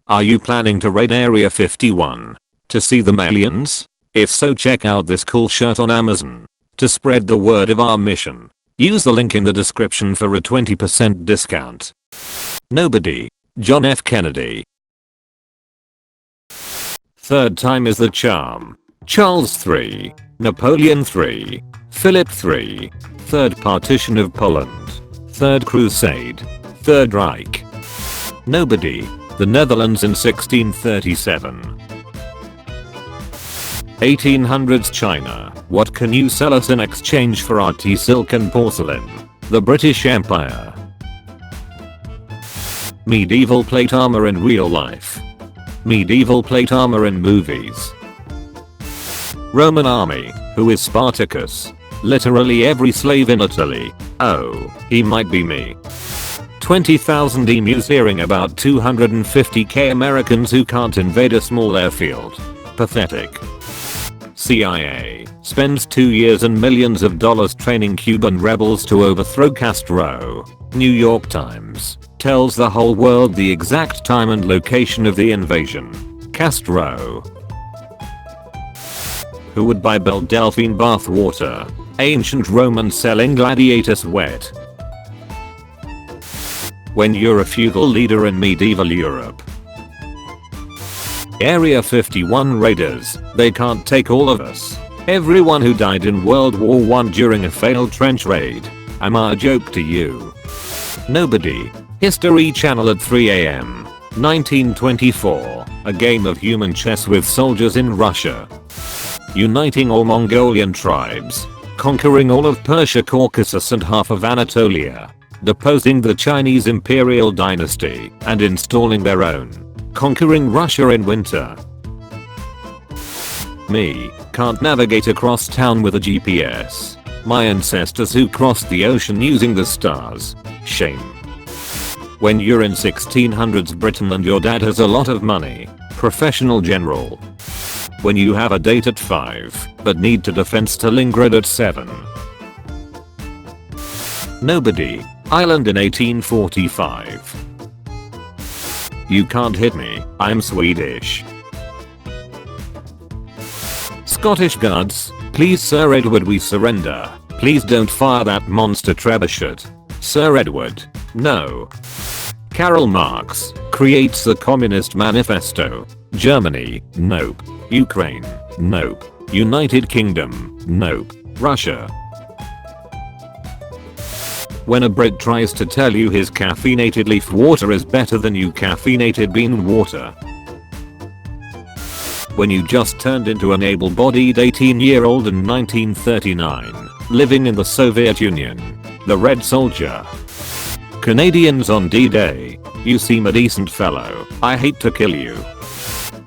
Are you planning to raid Area 51? To see the aliens? If so, check out this cool shirt on Amazon. To spread the word of our mission, use the link in the description for a 20% discount. Nobody. John F. Kennedy. Third time is the charm. Charles III. Napoleon III. Philip III. Third partition of Poland. Third crusade. Third Reich. Nobody. The Netherlands in 1637. 1800s China. What can you sell us in exchange for our tea, silk and porcelain? The British Empire. Medieval plate armor in real life. Medieval plate armor in movies. Roman army. Who is Spartacus? Literally every slave in Italy. Oh, he might be me. 20,000 emus hearing about 250k Americans who can't invade a small airfield. Pathetic. CIA spends 2 years and millions of dollars training Cuban rebels to overthrow Castro. New York Times tells the whole world the exact time and location of the invasion. Castro. Who would buy Belle Delphine bathwater? Ancient Romans selling gladiator sweat. When you're a feudal leader in medieval Europe. Area 51 raiders, they can't take all of us. Everyone who died in World War I during a failed trench raid. I'm a joke to you. Nobody. History Channel at 3 AM. 1924. A game of human chess with soldiers in Russia. Uniting all Mongolian tribes. Conquering all of Persia, Caucasus and half of Anatolia. Deposing the Chinese imperial dynasty and installing their own. Conquering Russia in winter. Me. Can't navigate across town with a GPS. My ancestors who crossed the ocean using the stars. Shame. When you're in 1600s Britain and your dad has a lot of money. Professional general. When you have a date at 5 but need to defend Stalingrad at 7. Nobody. Ireland in 1845. You can't hit me, I'm Swedish. Scottish Guards. Please Sir Edward, we surrender. Please don't fire that monster trebuchet. Sir Edward. No. Karl Marx creates the Communist Manifesto. Germany. Nope. Ukraine. Nope. United Kingdom. Nope. Russia. When a Brit tries to tell you his caffeinated leaf water is better than you caffeinated bean water. When you just turned into an able-bodied 18-year-old in 1939, living in the Soviet Union. The Red Soldier. Canadians on D-Day. You seem a decent fellow, I hate to kill you.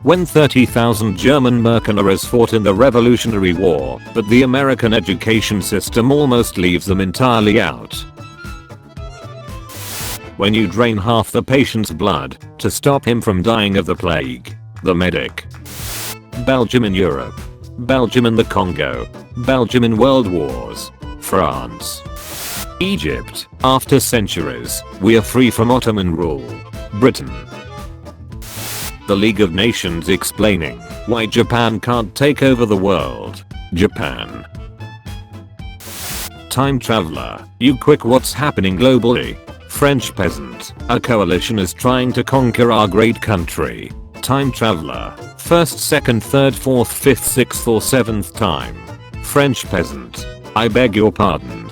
When 30,000 German mercenaries fought in the Revolutionary War, but the American education system almost leaves them entirely out. When you drain half the patient's blood to stop him from dying of the plague. The medic. Belgium in Europe. Belgium in the Congo. Belgium in World Wars. France. Egypt. After centuries, we are free from Ottoman rule. Britain. The League of Nations explaining why Japan can't take over the world. Japan. Time traveler. You quick, what's happening globally? French peasant. A coalition is trying to conquer our great country. Time traveler. First, second, third, fourth, fifth, sixth or seventh time. French peasant. I beg your pardon.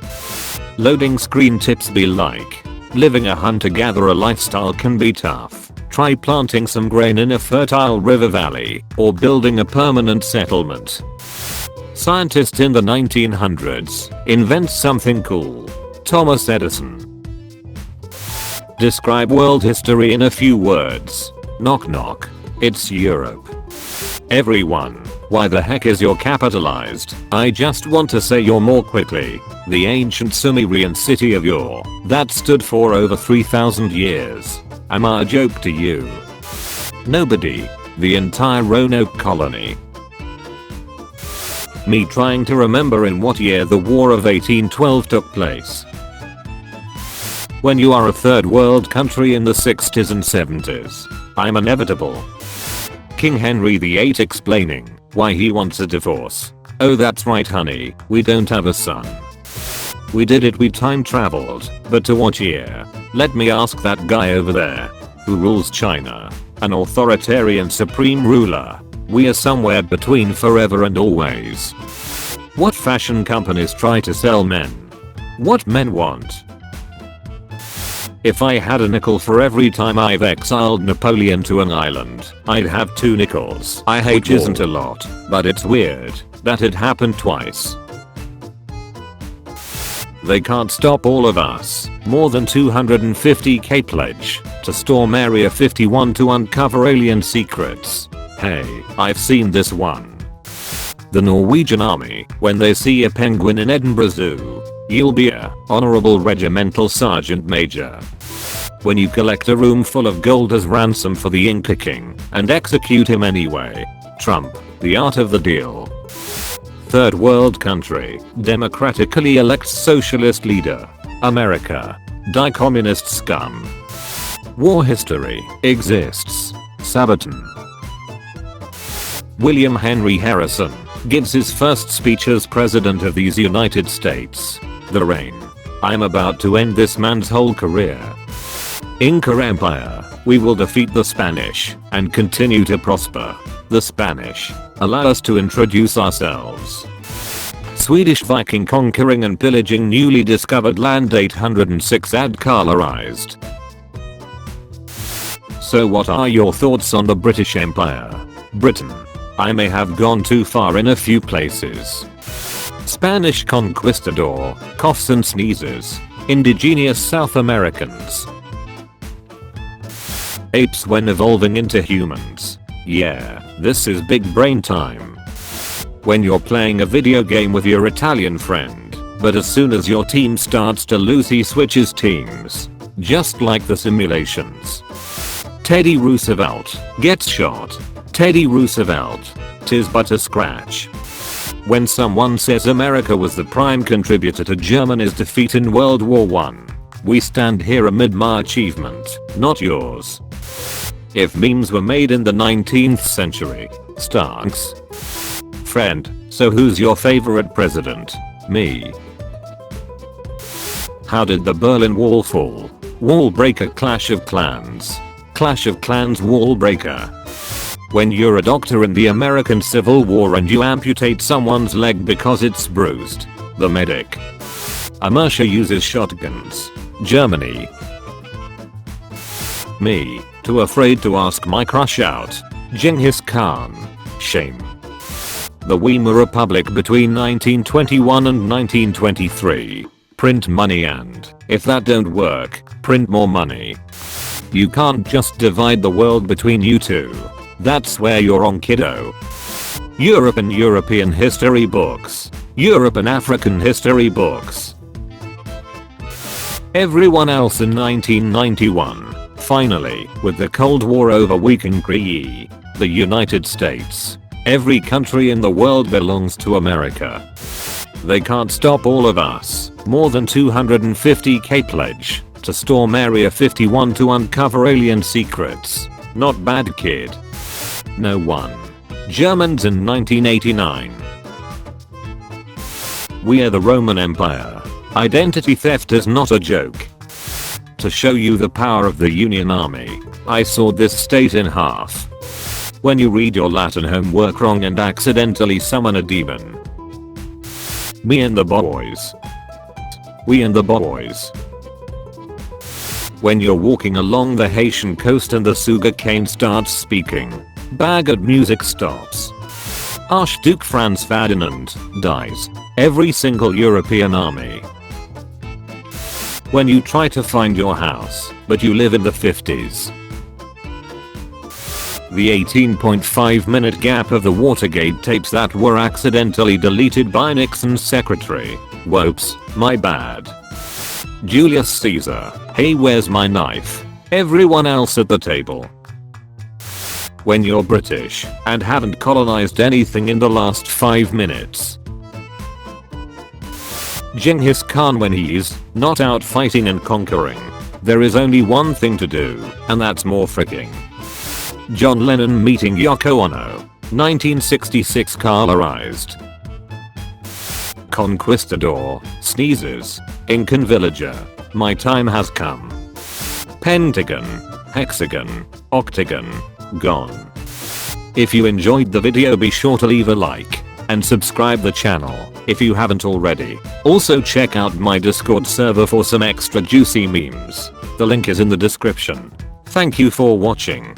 Loading screen. Tips be like. Living a hunter-gatherer lifestyle can be tough. Try planting some grain in a fertile river valley or building a permanent settlement. Scientist in the 1900s invents something cool. Thomas Edison. Describe world history in a few words. Knock knock. It's Europe. Everyone. Why the heck is your capitalized? I just want to say you're more quickly. The ancient Sumerian city of Ur that stood for over 3,000 years. Am I a joke to you? Nobody. The entire Roanoke colony. Me trying to remember in what year the War of 1812 took place. When you are a third world country in the 60s and 70s. I'm inevitable. King Henry VIII explaining why he wants a divorce. Oh that's right honey, we don't have a son. We did it, we time traveled, but to what year? Let me ask that guy over there. Who rules China? An authoritarian supreme ruler. We are somewhere between forever and always. What fashion companies try to sell men? What men want? If I had a nickel for every time I've exiled Napoleon to an island, I'd have 2 nickels. I hate isn't a lot, but it's weird that it happened twice. They can't stop all of us. More than 250k pledge to storm Area 51 to uncover alien secrets. Hey, I've seen this one. The Norwegian army, when they see a penguin in Edinburgh Zoo, you'll be a honorable regimental sergeant major. When you collect a room full of gold as ransom for the Inca king and execute him anyway. Trump, the art of the deal. Third world country, democratically elects socialist leader. America, die communist scum. War history exists. Sabaton. William Henry Harrison gives his first speech as President of these United States. The reign. I'm about to end this man's whole career. Inca Empire. We will defeat the Spanish and continue to prosper. The Spanish. Allow us to introduce ourselves. Swedish Viking conquering and pillaging newly discovered land 806 AD colorized. So what are your thoughts on the British Empire? Britain. I may have gone too far in a few places. Spanish Conquistador, coughs and sneezes. Indigenous South Americans. Apes when evolving into humans. Yeah, this is big brain time. When you're playing a video game with your Italian friend, but as soon as your team starts to lose he switches teams. Just like the simulations. Teddy Roosevelt gets shot. Teddy Roosevelt. 'Tis but a scratch. When someone says America was the prime contributor to Germany's defeat in World War I, we stand here amid my achievement, not yours. If memes were made in the 19th century, stonks. Friend, so who's your favorite president? Me. How did the Berlin Wall fall? Wall breaker. Clash of Clans. Clash of Clans wall breaker. When you're a doctor in the American Civil War and you amputate someone's leg because it's bruised. The medic. America uses shotguns. Germany. Me, too afraid to ask my crush out. Genghis Khan. Shame. The Weimar Republic between 1921 and 1923. Print money and, if that don't work, print more money. You can't just divide the world between you two. That's where you're wrong, kiddo. Europe and European history books. Europe and African history books. Everyone else in 1991. Finally, with the Cold War over we can agree. The United States. Every country in the world belongs to America. They can't stop all of us. More than 250k pledge to storm Area 51 to uncover alien secrets. Not bad, kid. No one. Germans in 1989. We are the Roman Empire. Identity theft is not a joke. To show you the power of the Union Army, I sawed this state in half. When you read your Latin homework wrong and accidentally summon a demon. Me and the boys. We and the boys. When you're walking along the Haitian coast and the sugarcane starts speaking. Baguette music stops. Archduke Franz Ferdinand dies. Every single European army. When you try to find your house, but you live in the 50s. The 18.5 minute gap of the Watergate tapes that were accidentally deleted by Nixon's secretary. Whoops, my bad. Julius Caesar, hey where's my knife? Everyone else at the table. When you're British and haven't colonized anything in the last 5 minutes. Genghis Khan when he's not out fighting and conquering. There is only one thing to do, and that's more fricking. John Lennon meeting Yoko Ono. 1966 colorized. Conquistador sneezes. Incan villager. My time has come. Pentagon, hexagon, octagon, gone. If you enjoyed the video, be sure to leave a like and subscribe the channel if you haven't already. Also check out my Discord server for some extra juicy memes. The link is in the description. Thank you for watching.